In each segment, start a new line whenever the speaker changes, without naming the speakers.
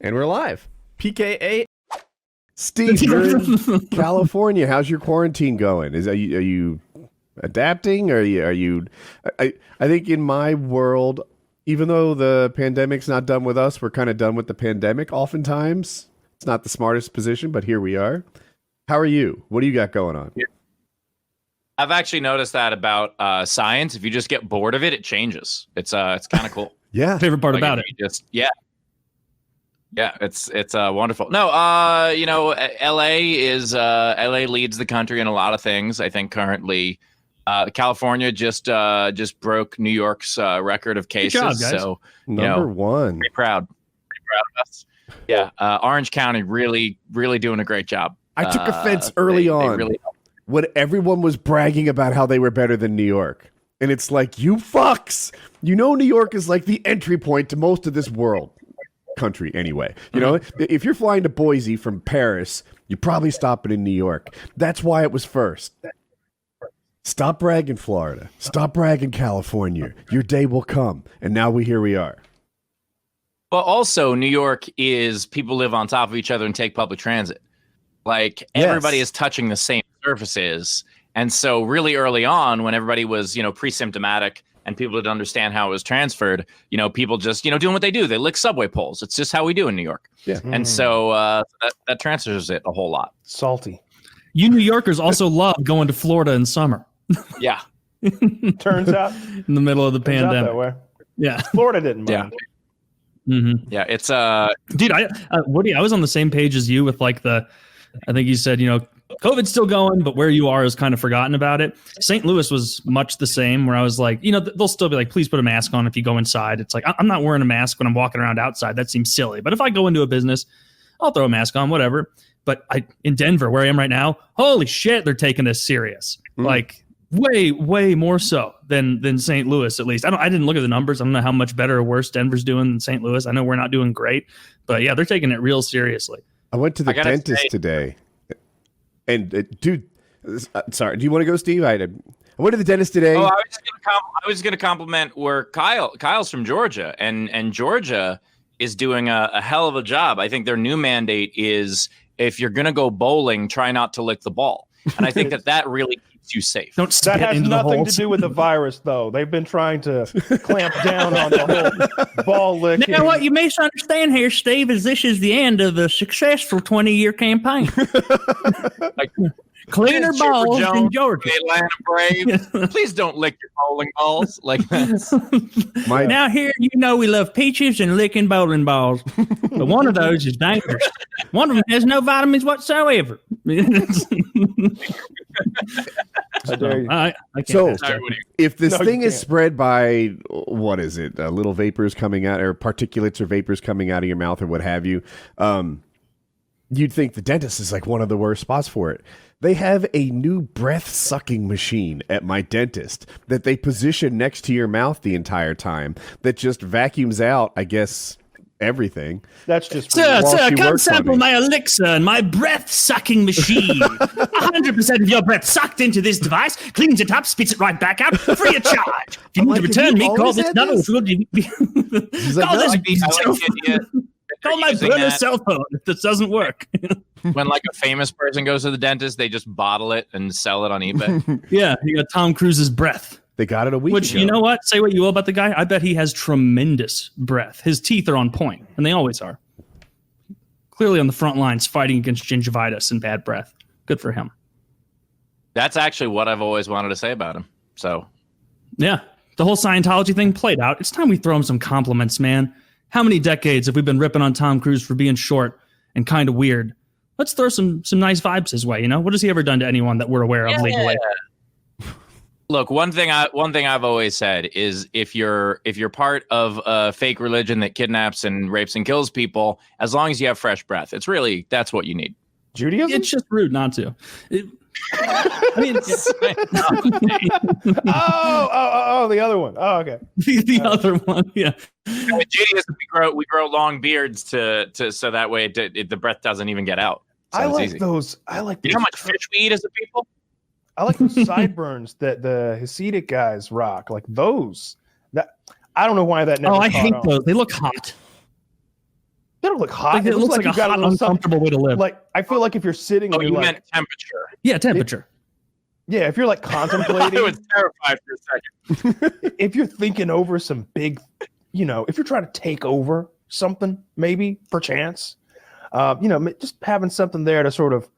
And we're live. PKA. Steve, you're in California. How's your quarantine going? Are you adapting? Are you? I think in my world, even though the pandemic's not done with us, we're kind of done with the pandemic. Oftentimes, it's not the smartest position, but here we are. How are you? What do you got going on?
I've actually noticed that about science. If you just get bored of it, it changes. It's kind of cool.
Yeah.
Favorite part about it.
Yeah, it's wonderful. No, LA leads the country in a lot of things. I think currently, California just broke New York's record of cases.
Good job, guys.
So
Number one.
pretty proud of us. Yeah, Orange County really doing a great job.
I took offense early on when everyone was bragging about how they were better than New York. And it's like, you fucks. You know, New York is like the entry point to most of this world. Country anyway. You know, if you're flying to Boise from Paris, you're probably stopping in New York. That's why it was first. Stop bragging, Florida. Stop bragging, California. Your day will come. And now here we are.
Well, also, New York is people live on top of each other and take public transit. Like, everybody is touching the same surfaces. And so really early on, when everybody was, pre-symptomatic and people didn't understand how it was transferred, people just, doing what they do. They lick subway poles. It's just how we do in New York. Yeah. And so that transfers it a whole lot.
Salty.
You New Yorkers also love going to Florida in summer.
Yeah.
Turns out.
In the middle of the pandemic.
That way.
Yeah.
Florida didn't mind.
Yeah.
Mm-hmm.
Yeah, it's
dude, Woody, I was on the same page as you with I think you said, COVID's still going, but where you are is kind of forgotten about it. St. Louis was much the same, where I was like, they'll still be like, please put a mask on if you go inside. It's like, I'm not wearing a mask when I'm walking around outside. That seems silly. But if I go into a business, I'll throw a mask on, whatever. But in Denver, where I am right now, holy shit, they're taking this serious. Like way more so than St. Louis, at least. I didn't look at the numbers. I don't know how much better or worse Denver's doing than St. Louis. I know we're not doing great, but yeah, they're taking it real seriously.
I went to the dentist today. And dude, sorry. Do you want to go, Steve? I went to the dentist today.
Oh, I was going to compliment where Kyle's from Georgia, and Georgia is doing a hell of a job. I think their new mandate is if you're going to go bowling, try not to lick the ball, and I think that really keeps you safe.
That has nothing to do with the virus, though. They've been trying to clamp down on the whole ball licking.
Now, what you misunderstand here, Steve, is this is the end of a successful 20-year campaign. Cleaner balls in Georgia.
The Atlanta Braves. Please don't lick your bowling balls like that.
Now here, we love peaches and licking bowling balls, but one of those is dangerous. One of them has no vitamins whatsoever.
So if this thing is spread by, what is it, little vapors coming out, or particulates or vapors coming out of your mouth or what have you, you'd think the dentist is like one of the worst spots for it. They have a new breath sucking machine at my dentist that they position next to your mouth the entire time that just vacuums out, I guess, everything.
That's just
sir, come sample my elixir and my breath sucking machine. 100% of your breath sucked into this device, cleans it up, spits it right back out, free of charge. If you need to return me, call this number. Call my burner cell phone if this doesn't work.
When like a famous person goes to the dentist, they just bottle it and sell it on eBay.
Yeah, you got Tom Cruise's breath.
They got it a week ago.
You know what? Say what you will about the guy. I bet he has tremendous breath. His teeth are on point, and they always are. Clearly on the front lines fighting against gingivitis and bad breath. Good for him.
That's actually what I've always wanted to say about him. So,
yeah, the whole Scientology thing played out. It's time we throw him some compliments, man. How many decades have we been ripping on Tom Cruise for being short and kind of weird? Let's throw some nice vibes his way. What has he ever done to anyone that we're aware of legally?
Look, one thing I've always said is if you're part of a fake religion that kidnaps and rapes and kills people, as long as you have fresh breath, that's what you need.
Judaism?
It's just rude not to. I mean,
the other one. Oh, okay.
the other one, yeah.
With Judaism, we grow long beards to so that way the breath doesn't even get out. So
I like
easy.
those. I like.
You know how much fish we eat as a people?
I like those sideburns that the Hasidic guys rock. Like those. That I don't know why that never.
I
caught
hate
on.
those. They look hot.
They don't look hot.
Like, it looks like a hot, uncomfortable way to live.
Like I feel like if you're sitting,
Oh,
and
you
like,
meant temperature.
Yeah, temperature.
yeah, if you're like contemplating,
I was terrified for a second.
if you're thinking over some big, if you're trying to take over something, maybe perchance, just having something there to sort of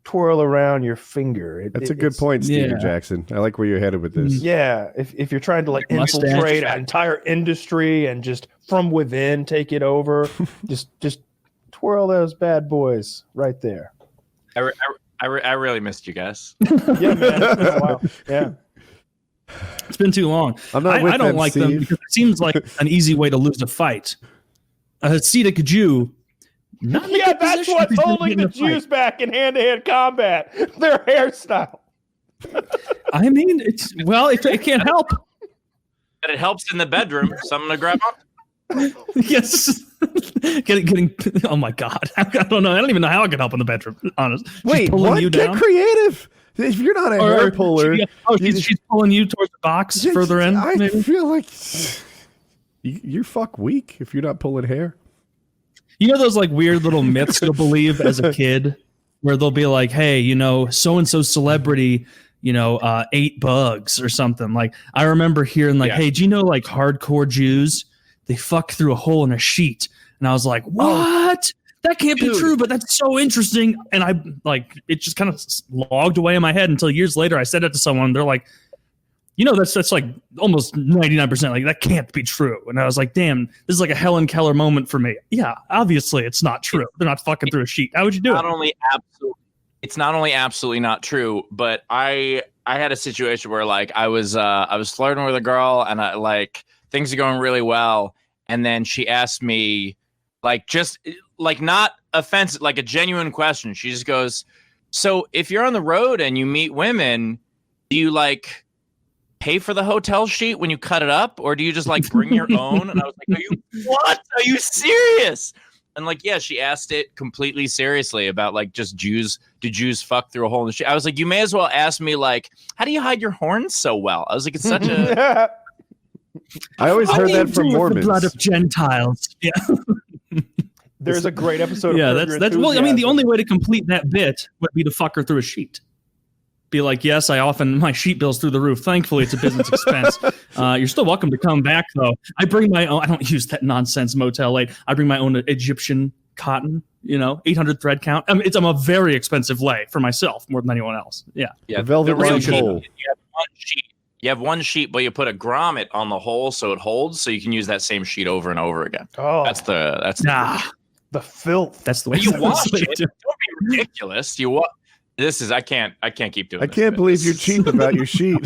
twirl around your finger.
That's a good point, Steven Jackson. I like where you're headed with this.
Yeah, if you're trying to like infiltrate an entire industry and just from within take it over, just twirl those bad boys right there.
I really missed you guys.
Yeah, man. Oh, wow. Yeah.
It's been too long. I don't like them because it seems like an easy way to lose a fight. A Hasidic Jew.
That's what's holding the Jews back in hand-to-hand combat. Their hairstyle.
I mean, it can't help.
But it helps in the bedroom. Something to grab on.
Yes. Getting. Oh my God. I don't know. I don't even know how I can help in the bedroom. Honest.
Wait, what? You down. Get creative. If you're not a hair puller,
she's pulling you towards the box further in.
I feel like you're fuck weak if you're not pulling hair.
You know those like weird little myths you'll believe as a kid, where they'll be like, "Hey, so and so celebrity, ate bugs or something." Like I remember hearing like, "Hey, do you know like hardcore Jews? They fuck through a hole in a sheet," and I was like, "What? That can't be true." But that's so interesting, and I like it just kind of logged away in my head until years later I said it to someone. They're like, that's like almost 99%. Like that can't be true. And I was like, damn, this is like a Helen Keller moment for me. Yeah, obviously it's not true. They're not fucking through a sheet. How would you do it?
It's not only absolutely not true, but I had a situation where like I was flirting with a girl and I like things are going really well, and then she asked me like just like not offensive, like a genuine question. She just goes, "So if you're on the road and you meet women, do you like pay for the hotel sheet when you cut it up, or do you just like bring your own?" And I was like, Are you serious? And like, yeah, she asked it completely seriously about like just do Jews fuck through a hole in the sheet? I was like, you may as well ask me like, how do you hide your horns so well? I was like, it's such a
I always heard that from Mormons.
The blood of Gentiles. Yeah.
There's a great episode.
Yeah, that's well. I mean, the only way to complete that bit would be to fuck her through a sheet. Be like, yes, my sheet bill's through the roof. Thankfully, it's a business expense. You're still welcome to come back, though. I bring my own. I don't use that nonsense Motel 8. I bring my own Egyptian cotton. 800 thread count. I'm a very expensive lay for myself more than anyone else. Yeah.
The velvet hole.
You have one sheet, but you put a grommet on the hole so it holds, so you can use that same sheet over and over again.
Oh,
that's
the filth.
That's the way
you wash it. Don't be ridiculous. I can't keep doing this.
I can't believe you're cheap about your sheet.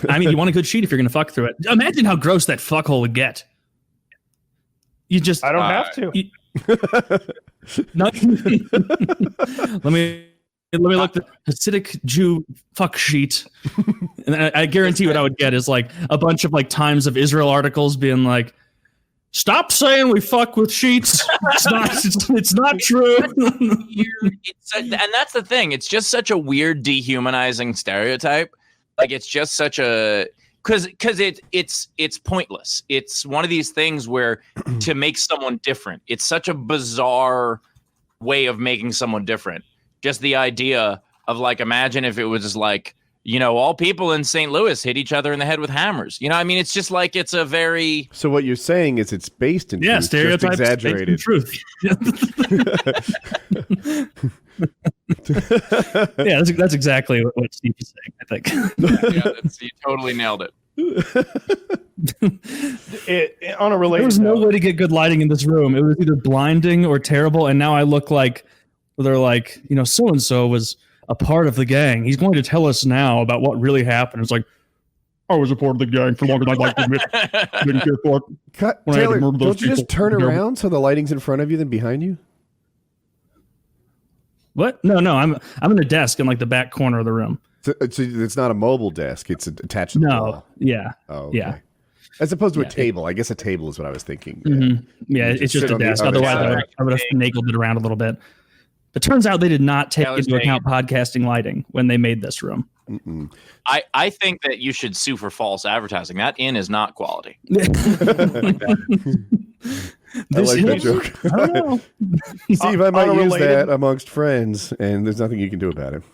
I mean, you want a good sheet if you're going to fuck through it. Imagine how gross that fuck hole would get. I
don't have to.
No. Let me look the Hasidic Jew fuck sheet. And I guarantee what I would get is like a bunch of like Times of Israel articles being like, stop saying we fuck with sheets. It's not true.
And that's the thing. It's just such a weird, dehumanizing stereotype. Like it's just such a because it's pointless. It's one of these things where to make someone different. It's such a bizarre way of making someone different. Just the idea of like, imagine if it was just like, all people in St. Louis hit each other in the head with hammers. I mean, it's just like it's a very.
So what you're saying is it's based in truth,
stereotypes,
just exaggerated.
Truth. Yeah, that's exactly what Steve is saying. I think.
Yeah, you totally nailed it.
On a related
there was no way to get good lighting in this room. It was either blinding or terrible, and now I look like they're like, so and so was a part of the gang. He's going to tell us now about what really happened. It's like, I was a part of the gang for longer than I'd like to admit. Didn't care for it.
Taylor, don't you just turn around so the lighting's in front of you than behind you?
What? No. I'm in a desk in like the back corner of the room.
So it's not a mobile desk. It's attached to the wall.
Yeah.
Oh, okay.
Yeah.
As opposed to a table. I guess a table is what I was thinking.
Mm-hmm. Yeah, it's just a desk. Otherwise, I would have finagled it around a little bit. It turns out they did not take into account podcasting lighting when they made this room.
I think that you should sue for false advertising. That inn is not quality.
I like that joke.
I don't know.
Steve, I might use that amongst friends, and there's nothing you can do about it.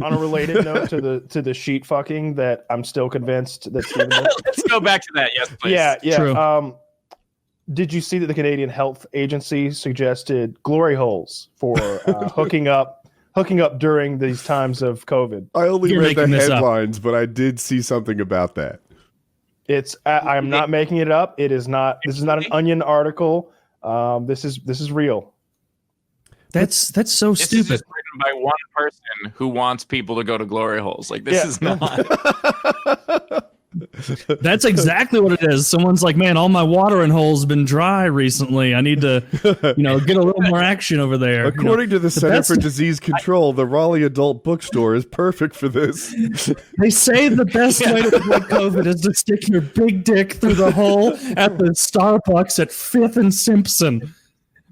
On a related note to the sheet fucking that I'm still convinced that Steven does.
Let's go back to that. Yes, please.
Yeah.
True.
Did you see that the Canadian Health Agency suggested glory holes for hooking up during these times of COVID?
I only read the headlines, but I did see something about that.
It's I am not making it up. It is not. This is not an Onion article. This is real.
That's so
This
stupid.
is just written by one person who wants people to go to glory holes. Like this is not.
That's exactly what it is. Someone's like, man, all my watering holes have been dry recently. I need to, get a little more action over there.
According to the Center for Disease Control, the Raleigh Adult Bookstore is perfect for this.
They say the best way to avoid COVID is to stick your big dick through the hole at the Starbucks at 5th and Simpson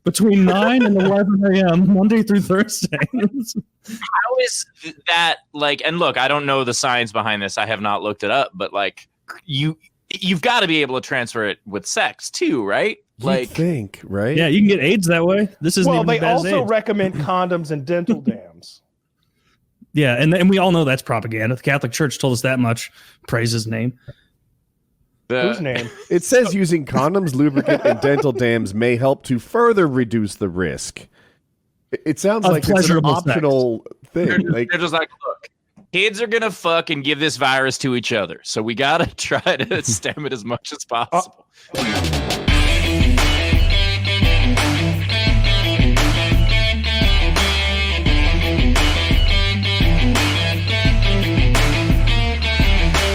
between 9 and 11 a.m. Monday through Thursday.
How is that like? And look, I don't know the science behind this. I have not looked it up, but like you've got to be able to transfer it with sex too, right?
Like, think, right?
Yeah, you can get AIDS that way. This isn't even
they
as bad as
also
AIDS.
recommend condoms and dental dams.
Yeah, and we all know that's propaganda. The Catholic Church told us that much. Praise his name.
Whose name?
It says using condoms, lubricant, and dental dams may help to further reduce the risk. It sounds like it's an optional thing.
They're just like, look, kids are gonna fucking give this virus to each other, so we gotta try to stem it as much as possible.